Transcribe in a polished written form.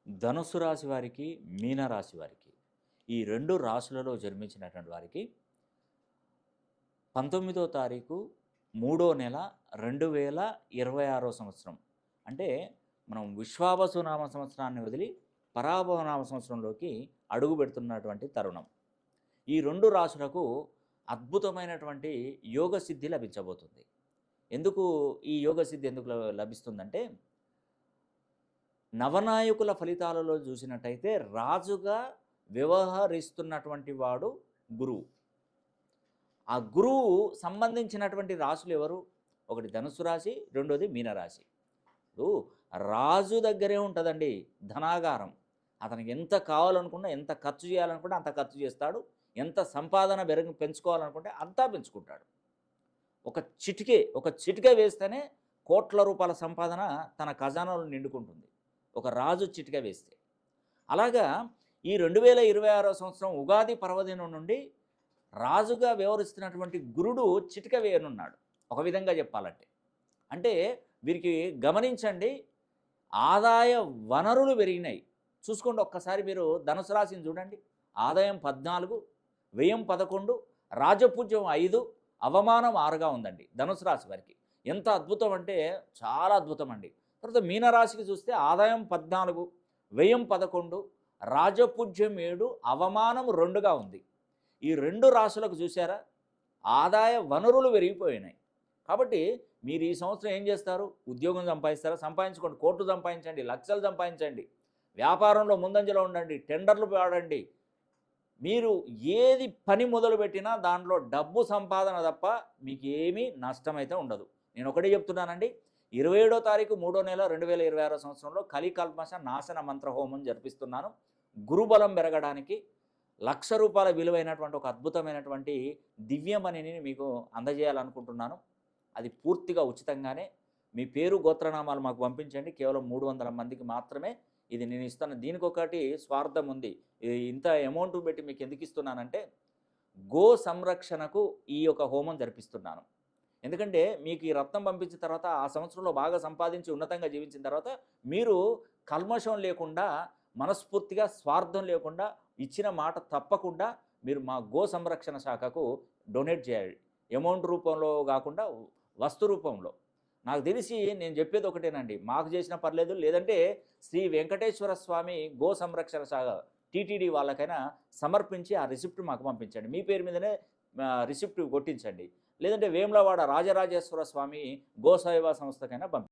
ధనుస్సు రాశి వారికి, మీన రాశి వారికి ఈ 2 రాశులలో జన్మించినటువంటి వారికి 19వ తారీఖు 3వ నెల 2026వ సంవత్సరం అంటే మనం విశ్వావసు నామ సంవత్సరాన్ని వదిలి పరాభవ నామ సంవత్సరంలోకి అడుగు పెడుతున్నటువంటి తరుణం. ఈ 2 రాశులకు అద్భుతమైనటువంటి యోగ సిద్ధి లభించబోతుంది. ఎందుకు ఈ యోగ సిద్ధి ఎందుకు లభిస్తుందంటే, నవనాయకుల ఫలితాలలో చూసినట్టయితే రాజుగా వ్యవహరిస్తున్నటువంటి వాడు గురువు. ఆ గురువు సంబంధించినటువంటి రాశులు ఎవరు? ఒకటి ధనుస్సు రాశి, రెండోది మీనరాశి. ఇప్పుడు రాజు దగ్గరే ఉంటుందండి ధనాగారం. అతనికి ఎంత కావాలనుకున్నా, ఎంత ఖర్చు చేయాలనుకుంటే అంత ఖర్చు చేస్తాడు. ఎంత సంపాదన పెంచుకోవాలనుకుంటే అంతా పెంచుకుంటాడు. ఒక చిటికే వేస్తేనే కోట్ల రూపాయల సంపాదన తన ఖజానాలో నిండుకుంటుంది ఒక రాజు చిటిక వేస్తే. అలాగా ఈ 2026వ సంవత్సరం ఉగాది పర్వదినం నుండి రాజుగా వ్యవహరిస్తున్నటువంటి గురుడు చిటిక వేయనున్నాడు. ఒక విధంగా చెప్పాలంటే, అంటే వీరికి గమనించండి, ఆదాయ వనరులు పెరిగినాయి. చూసుకోండి ఒక్కసారి మీరు ధనుసు రాశిని చూడండి. ఆదాయం 14, వ్యయం 11, రాజపూజ్యం 5, అవమానం 6గా ఉందండి ధనుసు రాశి వారికి. ఎంత అద్భుతం అంటే చాలా అద్భుతం అండి. తర్వాత మీనరాశికి చూస్తే ఆదాయం 14, వ్యయం 11, రాజపూజ్యం 7, అవమానం 2గా ఉంది. ఈ 2 రాశులకు చూసారా, ఆదాయ వనరులు పెరిగిపోయినాయి. కాబట్టి మీరు ఈ సంవత్సరం ఏం చేస్తారు? ఉద్యోగం సంపాదిస్తారా? సంపాదించుకోండి. కోట్లు సంపాదించండి, లక్షలు సంపాదించండి, వ్యాపారంలో ముందంజలో ఉండండి, టెండర్లు వాడండి. మీరు ఏది పని మొదలుపెట్టినా దాంట్లో డబ్బు సంపాదన తప్ప మీకు ఏమీ నష్టమైతే ఉండదు. నేను ఒకటే చెప్తున్నానండి, 27వ తారీఖు 3వ నెల 2026 సంవత్సరంలో కలికల్మష నాశన మంత్ర హోమం జరిపిస్తున్నాను. గురుబలం పెరగడానికి ₹1,00,000 విలువైనటువంటి ఒక అద్భుతమైనటువంటి దివ్యమణిని మీకు అందజేయాలనుకుంటున్నాను. అది పూర్తిగా ఉచితంగానే. మీ పేరు గోత్రనామాలు మాకు పంపించండి. కేవలం 300 మందికి మాత్రమే ఇది నేను ఇస్తాను. దీనికి ఒకటి స్వార్థం ఉంది. ఇంత అమౌంట్ పెట్టి మీకు ఎందుకు ఇస్తున్నానంటే, గో సంరక్షణకు ఈ యొక్క హోమం జరిపిస్తున్నాను. ఎందుకంటే మీకు ఈ రత్నం పంపించిన తర్వాత ఆ సంవత్సరంలో బాగా సంపాదించి ఉన్నతంగా జీవించిన తర్వాత మీరు కల్మషం లేకుండా, మనస్ఫూర్తిగా స్వార్థం లేకుండా, ఇచ్చిన మాట తప్పకుండా మీరు మా గో సంరక్షణ శాఖకు డొనేట్ చేయాలి. అమౌంట్ రూపంలో కాకుండా వస్తు రూపంలో. నాకు తెలిసి నేను చెప్పేది ఒకటేనండి, మాకు చేసినా పర్లేదు, లేదంటే శ్రీ వెంకటేశ్వర స్వామి గో సంరక్షణ శాఖ టీటీడీ వాళ్ళకైనా సమర్పించి ఆ రిసిప్ట్ మాకు పంపించండి. మీ పేరు మీదనే రిసిప్ట్ కొట్టించండి. లేదంటే వేములవాడ రాజరాజేశ్వర స్వామి గోసేవా సంస్థకైనా పంపించండి.